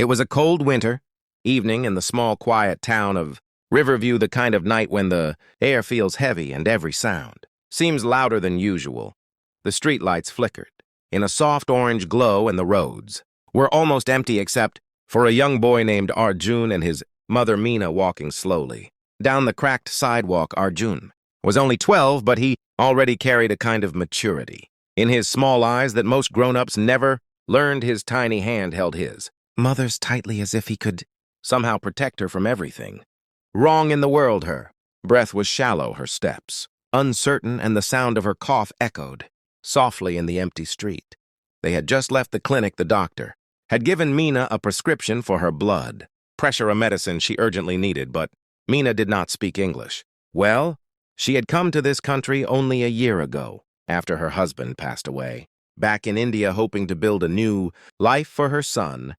It was a cold winter evening in the small, quiet town of Riverview, the kind of night when the air feels heavy and every sound seems louder than usual. The streetlights flickered in a soft orange glow, and the roads were almost empty except for a young boy named Arjun and his mother Meena walking slowly down the cracked sidewalk. Arjun was only 12, but he already carried a kind of maturity in his small eyes that most grown-ups never learned. His tiny hand held his mother's tightly as if he could somehow protect her from everything wrong in the world. Her breath was shallow, her steps uncertain, and the sound of her cough echoed softly in the empty street. They had just left the clinic. The doctor had given Meena a prescription for her blood pressure, a medicine she urgently needed, but Meena did not speak English. Well, she had come to this country only a year ago, after her husband passed away, back in India hoping to build a new life for her son.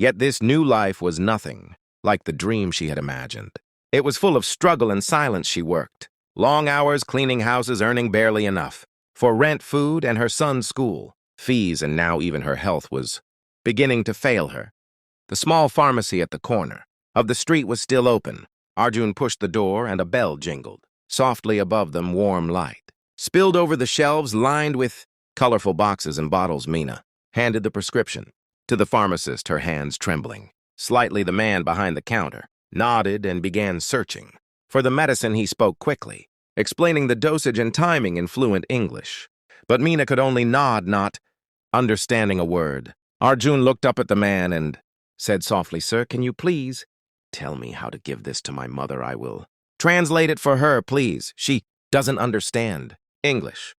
Yet this new life was nothing like the dream she had imagined. It was full of struggle and silence. She worked long hours cleaning houses, earning barely enough for rent, food, and her son's school fees, and now even her health was beginning to fail her. The small pharmacy at the corner of the street was still open. Arjun pushed the door, and a bell jingled softly above them. Warm light spilled over the shelves lined with colorful boxes and bottles. Meena handed the prescription to the pharmacist, her hands trembling slightly. The man behind the counter nodded and began searching for the medicine. He spoke quickly, explaining the dosage and timing in fluent English, but Meena could only nod, not understanding a word. Arjun looked up at the man and said softly, "Sir, can you please tell me how to give this to my mother? I will translate it for her, please. She doesn't understand English."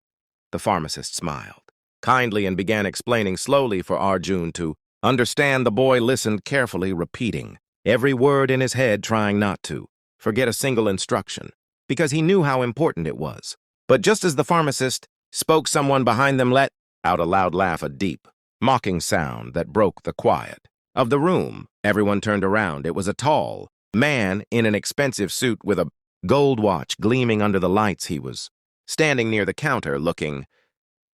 The pharmacist smiled kindly and began explaining slowly for Arjun to understand. The boy listened carefully, repeating every word in his head, trying not to forget a single instruction, because he knew how important it was. But just as the pharmacist spoke, someone behind them let out a loud laugh, a deep, mocking sound that broke the quiet of the room. Everyone turned around. It was a tall man in an expensive suit with a gold watch gleaming under the lights. He was standing near the counter, looking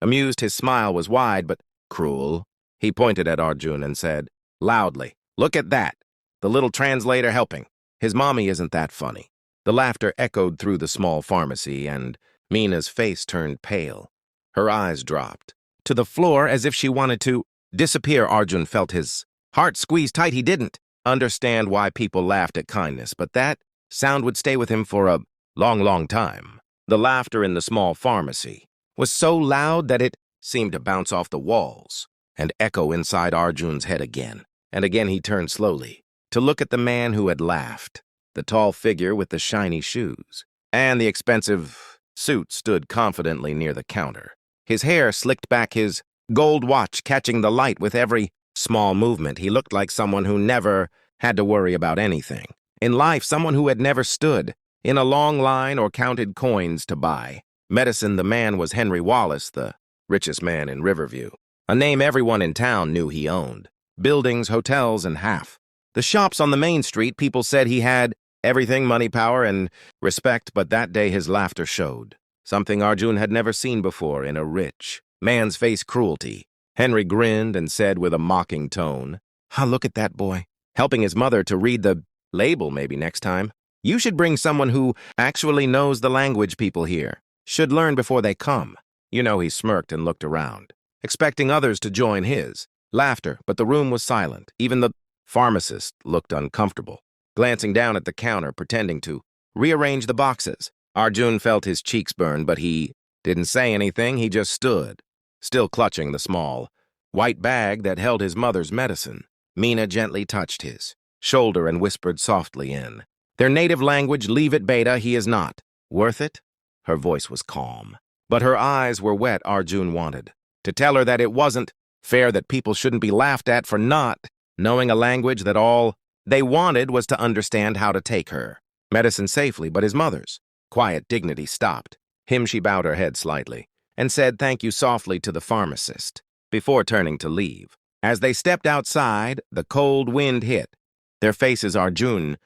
amused. His smile was wide but cruel. He pointed at Arjun and said loudly, "Look at that, the little translator helping. His mommy isn't that funny." The laughter echoed through the small pharmacy, and Meena's face turned pale. Her eyes dropped to the floor as if she wanted to disappear. Arjun felt his heart squeezed tight. He didn't understand why people laughed at kindness, but that sound would stay with him for a long, long time. The laughter in the small pharmacy was so loud that it seemed to bounce off the walls and echo inside Arjun's head again. And again he turned slowly to look at the man who had laughed. The tall figure with the shiny shoes and the expensive suit stood confidently near the counter. His hair slicked back, his gold watch catching the light with every small movement. He looked like someone who never had to worry about anything in life, someone who had never stood in a long line or counted coins to buy medicine. The man was Henry Wallace, the richest man in Riverview, a name everyone in town knew. He owned buildings, hotels, and half the shops on the main street. People said he had everything, money, power, and respect, but that day his laughter showed something Arjun had never seen before in a rich man's face: cruelty. Henry grinned and said with a mocking tone, Look at that boy, helping his mother to read the label. Maybe next time you should bring someone who actually knows the language people here should learn before they come." He smirked and looked around, expecting others to join his laughter, but the room was silent. Even the pharmacist looked uncomfortable, glancing down at the counter, pretending to rearrange the boxes. Arjun felt his cheeks burn, but he didn't say anything. He just stood, still clutching the small white bag that held his mother's medicine. Meena gently touched his shoulder and whispered softly in their native language, "Leave it, beta. He is not worth it." Her voice was calm, but her eyes were wet. Arjun wanted to tell her that it wasn't fair, that people shouldn't be laughed at for not knowing a language, that all they wanted was to understand how to take her medicine safely. But his mother's quiet dignity stopped him. She bowed her head slightly and said thank you softly to the pharmacist before turning to leave. As they stepped outside, the cold wind hit their faces. Arjun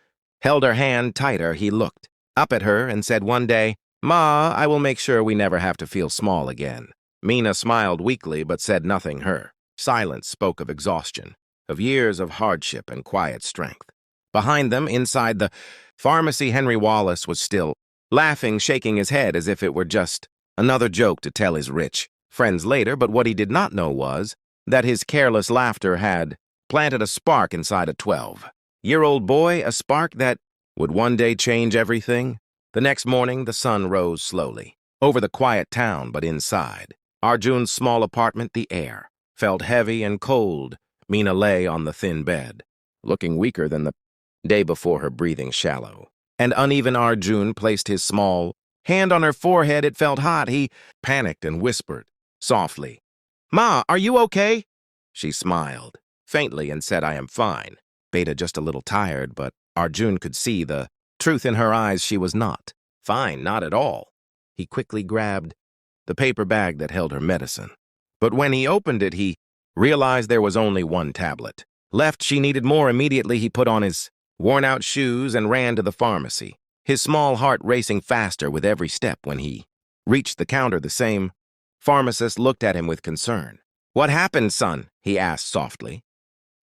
held her hand tighter. He looked up at her and said one day, "Ma, I will make sure we never have to feel small again." Meena smiled weakly but said nothing. Her silence spoke of exhaustion. of years of hardship and quiet strength. Behind them, inside the pharmacy, Henry Wallace was still laughing, shaking his head as if it were just another joke to tell his rich friends later, but what he did not know was that his careless laughter had planted a spark inside a 12-year-old boy, a spark that would one day change everything. The next morning, the sun rose slowly over the quiet town, but inside Arjun's small apartment, the air felt heavy and cold. Meena lay on the thin bed, looking weaker than the day before, her breathing shallow and uneven. Arjun placed his small hand on her forehead. It felt hot. He panicked and whispered softly, "Ma, are you okay?" She smiled faintly and said, "I am fine." Beta just a little tired, but Arjun could see the truth in her eyes. She was not fine, not at all. He quickly grabbed the paper bag that held her medicine. But when he opened it, he realized there was only one tablet left. She needed more. Immediately, he put on his worn-out shoes and ran to the pharmacy, his small heart racing faster with every step. When he reached the counter, the same pharmacist looked at him with concern. "What happened, son?" he asked softly.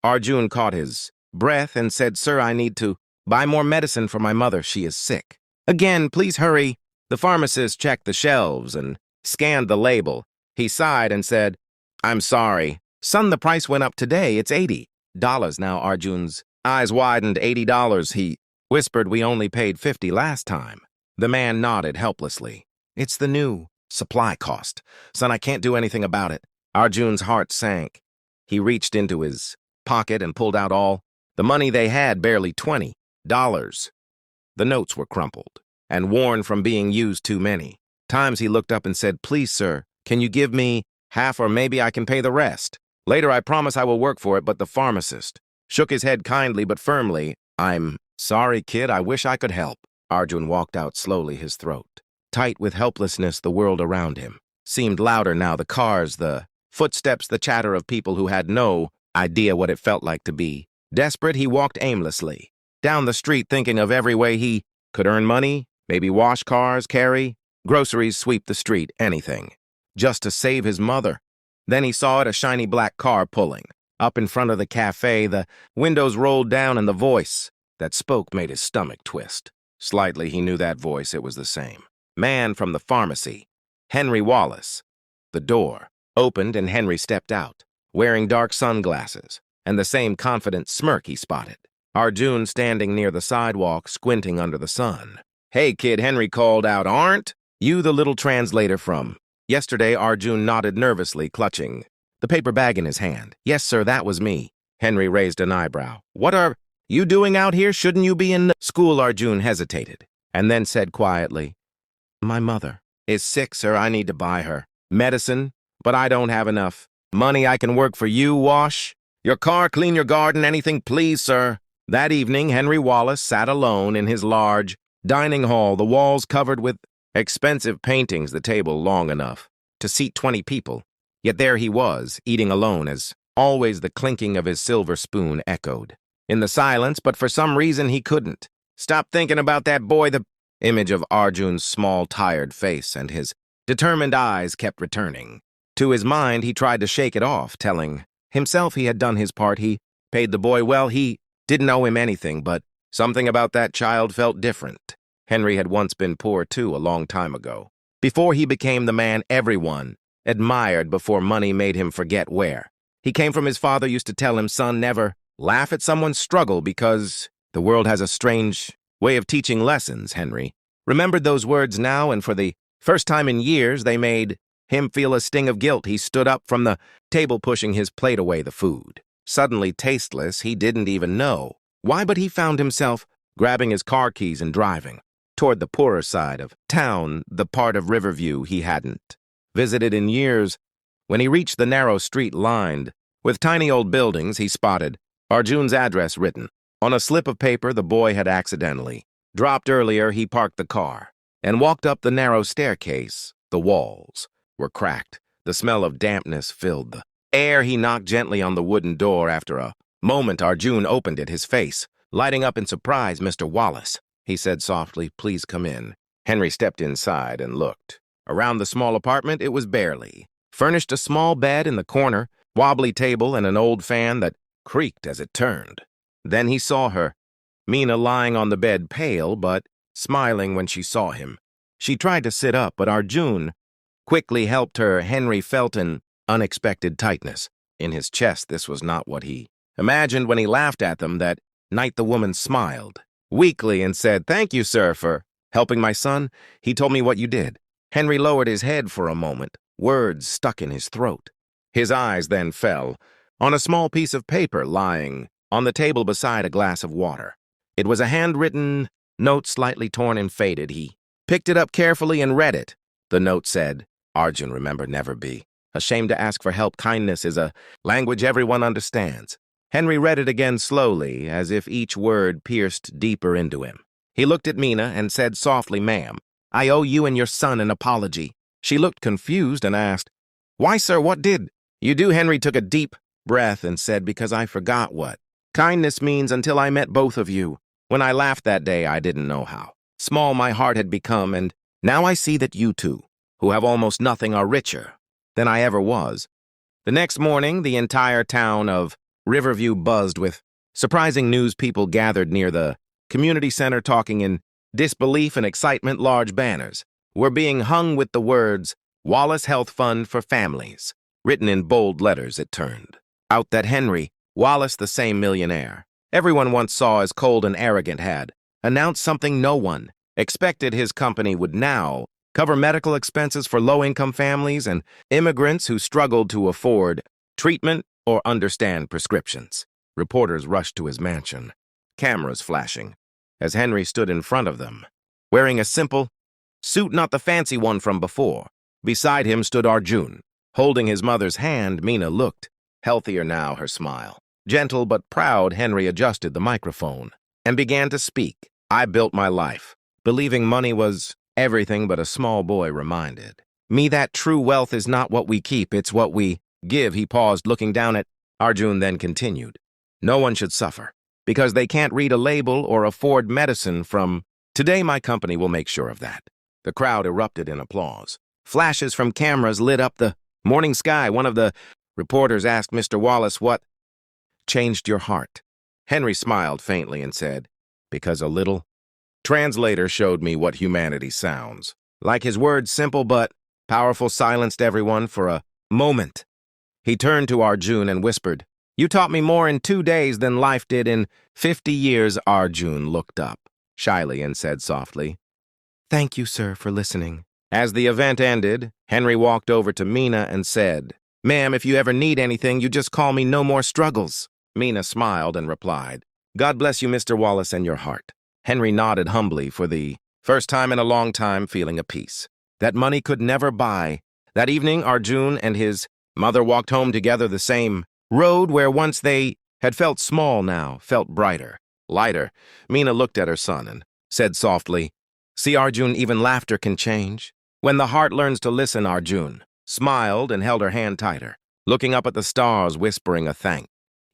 Arjun caught his breath and said, "Sir, I need to buy more medicine for my mother. She is sick." "Again, please hurry." The pharmacist checked the shelves and scanned the label. He sighed and said, "I'm sorry, son, the price went up today. It's $80 now." Arjun's eyes widened. $80, he whispered. "We only paid $50 last time." The man nodded helplessly. "It's the new supply cost. Son, I can't do anything about it." Arjun's heart sank. He reached into his pocket and pulled out all the money they had, barely $20. The notes were crumpled and worn from being used too many times. He looked up and said, "Please, sir, can you give me half, or maybe I can pay the rest later? I promise I will work for it." But the pharmacist shook his head kindly but firmly. "I'm sorry, kid. I wish I could help." Arjun walked out slowly, his throat tight with helplessness. The world around him seemed louder now. The cars, the footsteps, the chatter of people who had no idea what it felt like to be desperate. He walked aimlessly down the street, thinking of every way he could earn money, maybe wash cars, carry groceries, sweep the street, anything, just to save his mother. Then he saw it, a shiny black car pulling up in front of the cafe. The windows rolled down, and the voice that spoke made his stomach twist. Slightly, he knew that voice. It was the same man from the pharmacy, Henry Wallace. The door opened, and Henry stepped out, wearing dark sunglasses and the same confident smirk he spotted Arjun standing near the sidewalk, squinting under the sun. "Hey, kid," Henry called out. "Aren't you the little translator from yesterday?" Arjun nodded nervously, clutching the paper bag in his hand. "Yes, sir, that was me." Henry raised an eyebrow. "What are you doing out here? Shouldn't you be in school?" Arjun hesitated and then said quietly, "My mother is sick, sir. I need to buy her medicine, but I don't have enough money. I can work for you, wash your car, clean your garden, anything, please, sir." That evening, Henry Wallace sat alone in his large dining hall, the walls covered with expensive paintings, the table long enough to seat 20 people. Yet there he was, eating alone, as always. The clinking of his silver spoon echoed in the silence, but for some reason he couldn't stop thinking about that boy. The image of Arjun's small, tired face and his determined eyes kept returning to his mind. He tried to shake it off, telling himself he had done his part. He paid the boy well. He didn't owe him anything, but something about that child felt different. Henry had once been poor, too, a long time ago, before he became the man everyone admired, before money made him forget where he came from. His father used to tell him, "Son, never laugh at someone's struggle, because the world has a strange way of teaching lessons." Henry remembered those words now, and for the first time in years, they made him feel a sting of guilt. He stood up from the table, pushing his plate away. The food, suddenly tasteless, he didn't even know why, but he found himself grabbing his car keys and driving toward the poorer side of town, the part of Riverview he hadn't visited in years. When he reached the narrow street lined with tiny old buildings, he spotted Arjun's address written on a slip of paper the boy had accidentally dropped earlier. He parked the car and walked up the narrow staircase. The walls were cracked. The smell of dampness filled the air. He knocked gently on the wooden door. After a moment, Arjun opened it, his face lighting up in surprise. "Mr. Wallace," he said softly, "please come in." Henry stepped inside and looked around the small apartment. It was barely furnished. A small bed in the corner, wobbly table, and an old fan that creaked as it turned. Then he saw her, Mina lying on the bed, pale but smiling when she saw him. She tried to sit up, but Arjun quickly helped her. Henry felt an unexpected tightness in his chest. This was not what he imagined when he laughed at them. That night the woman smiled weakly and said, "Thank you, sir, for helping my son. He told me what you did." Henry lowered his head for a moment, words stuck in his throat. His eyes then fell on a small piece of paper lying on the table beside a glass of water. It was a handwritten note, slightly torn and faded. He picked it up carefully and read it. The note said, "Arjun, remember, never be ashamed to ask for help. Kindness is a language everyone understands." Henry read it again slowly, as if each word pierced deeper into him. He looked at Mina and said softly, "Ma'am, I owe you and your son an apology." She looked confused and asked, "Why, sir, what did you do?" Henry took a deep breath and said, "Because I forgot what kindness means until I met both of you. When I laughed that day, I didn't know how small my heart had become, and now I see that you two, who have almost nothing, are richer than I ever was." The next morning, the entire town of Riverview buzzed with surprising news. People gathered near the community center talking in disbelief and excitement. Large banners were being hung with the words, "Wallace Health Fund for Families," written in bold letters. It turned out that Henry Wallace, the same millionaire everyone once saw as cold and arrogant, had announced something no one expected. His company would now cover medical expenses for low-income families and immigrants who struggled to afford treatment or understand prescriptions. Reporters rushed to his mansion, cameras flashing, as Henry stood in front of them, wearing a simple suit, not the fancy one from before. Beside him stood Arjun, holding his mother's hand. Mina looked healthier now, her smile gentle but proud. Henry adjusted the microphone and began to speak. "I built my life believing money was everything, but a small boy reminded me that true wealth is not what we keep, it's what we give." He paused, looking down at Arjun, then continued, "No one should suffer because they can't read a label or afford medicine. From today, my company will make sure of that." The crowd erupted in applause. Flashes from cameras lit up the morning sky. One of the reporters asked, "Mr. Wallace, what changed your heart?" Henry smiled faintly and said, "Because a little translator showed me what humanity sounds like." His words, simple but powerful, silenced everyone for a moment. He turned to Arjun and whispered, "You taught me more in 2 days than life did in 50 years. Arjun looked up shyly and said softly, "Thank you, sir, for listening." As the event ended, Henry walked over to Mina and said, "Ma'am, if you ever need anything, you just call me. No more struggles." Mina smiled and replied, "God bless you, Mr. Wallace, and your heart." Henry nodded humbly, for the first time in a long time, feeling a peace that money could never buy. That evening, Arjun and his mother walked home together, the same road where once they had felt small, now felt brighter, lighter. Mina looked at her son and said softly, "See, Arjun, even laughter can change when the heart learns to listen." Arjun smiled and held her hand tighter, looking up at the stars, whispering a thank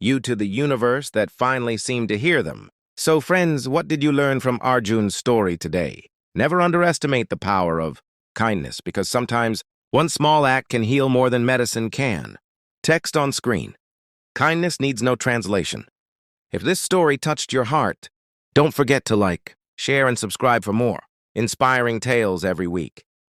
you to the universe that finally seemed to hear them. So, friends, what did you learn from Arjun's story today? Never underestimate the power of kindness, because sometimes one small act can heal more than medicine can. Text on screen. Kindness needs no translation. If this story touched your heart, don't forget to like, share, and subscribe for more inspiring tales every week.